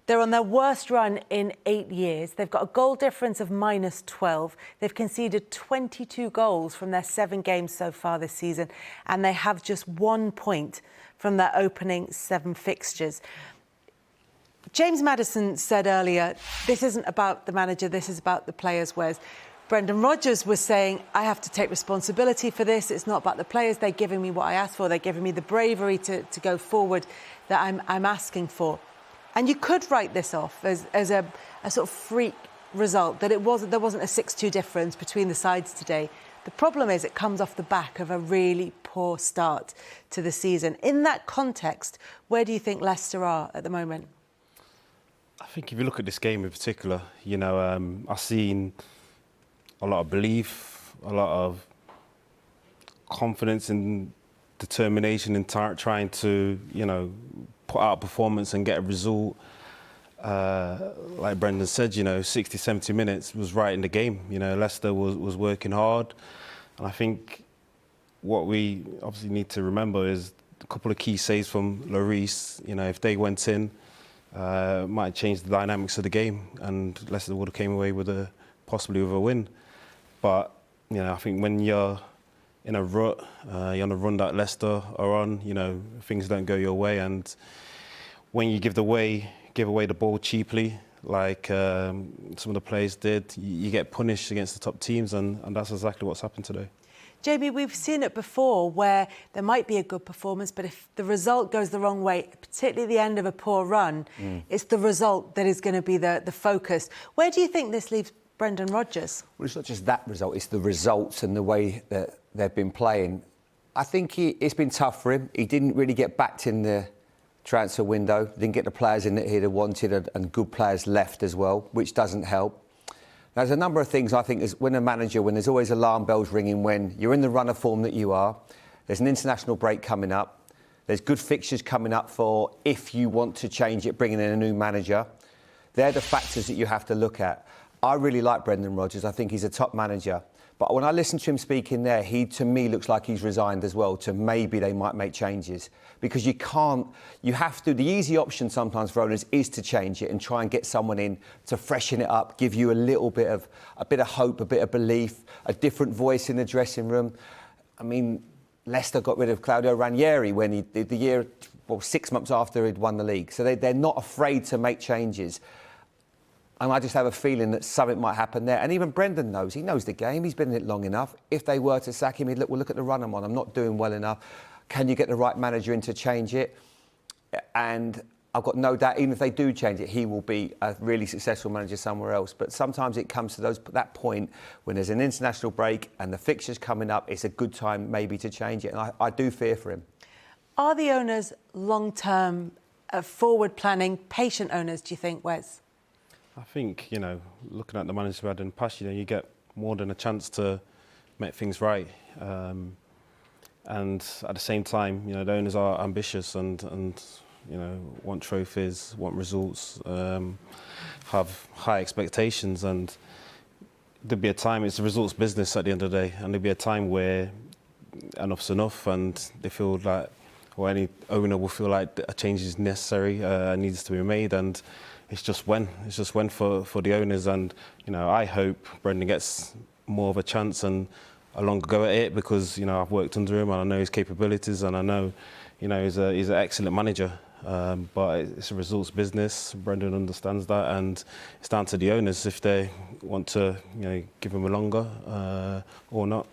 They're on their worst run in 8 years. They've got a goal difference of -12. They've conceded 22 goals from their 7 games so far this season, and they have just 1 point from their opening 7 fixtures. James Maddison said earlier, this isn't about the manager, this is about the players, whereas Brendan Rodgers was saying, I have to take responsibility for this. It's not about the players. They're giving me what I asked for. They're giving me the bravery to go forward that I'm asking for. And you could write this off as a sort of freak result, that there wasn't a 6-2 difference between the sides today. The problem is it comes off the back of a really poor start to the season. In that context, where do you think Leicester are at the moment? I think if you look at this game in particular, I've seen a lot of belief, a lot of confidence and determination in trying to, put out a performance and get a result. Like Brendan said, 60, 70 minutes was right in the game. Leicester was working hard. And I think what we obviously need to remember is a couple of key saves from Lloris. If they went in, it might change the dynamics of the game, and Leicester would have came away with possibly with a win. But I think when you're in a rut, you're on a run that Leicester are on, things don't go your way, and when you give away the ball cheaply, like some of the players did, you get punished against the top teams, and that's exactly what's happened today. Jamie, we've seen it before where there might be a good performance, but if the result goes the wrong way, particularly at the end of a poor run, it's the result that is going to be the focus. Where do you think this leaves Brendan Rodgers? Well, it's not just that result, it's the results and the way that they've been playing. I think it's been tough for him. He didn't really get backed in the transfer window, didn't get the players in that he'd have wanted, and good players left as well, which doesn't help. There's a number of things I think is when there's always alarm bells ringing when you're in the run of form that you are. There's an international break coming up. There's good fixtures coming up for if you want to change it, bringing in a new manager. They're the factors that you have to look at. I really like Brendan Rodgers. I think he's a top manager. But when I listen to him speaking there, he, to me, looks like he's resigned as well to maybe they might make changes. Because the easy option sometimes for owners is to change it and try and get someone in to freshen it up, give you a bit of hope, a bit of belief, a different voice in the dressing room. I mean, Leicester got rid of Claudio Ranieri when he did 6 months after he'd won the league. So they're not afraid to make changes. And I just have a feeling that something might happen there. And even Brendan knows. He knows the game. He's been in it long enough. If they were to sack him, he'd look at the run I'm on. I'm not doing well enough. Can you get the right manager in to change it? And I've got no doubt, even if they do change it, he will be a really successful manager somewhere else. But sometimes it comes to that point when there's an international break and the fixture's coming up, it's a good time maybe to change it. And I do fear for him. Are the owners long-term, forward-planning, patient owners, do you think, Wes? I think, looking at the managers we had in the past, you get more than a chance to make things right. And at the same time, the owners are ambitious and want trophies, want results, have high expectations, and there'll be a time, it's a results business at the end of the day, and there'll be a time where enough's enough and they feel like, or any owner will feel like a change is necessary, needs to be made, and it's just when for the owners. And I hope Brendan gets more of a chance and a longer go at it, because I've worked under him and I know his capabilities, and I know he's an excellent manager. But it's a results business. Brendan understands that, and it's down to the owners if they want to give him a longer or not.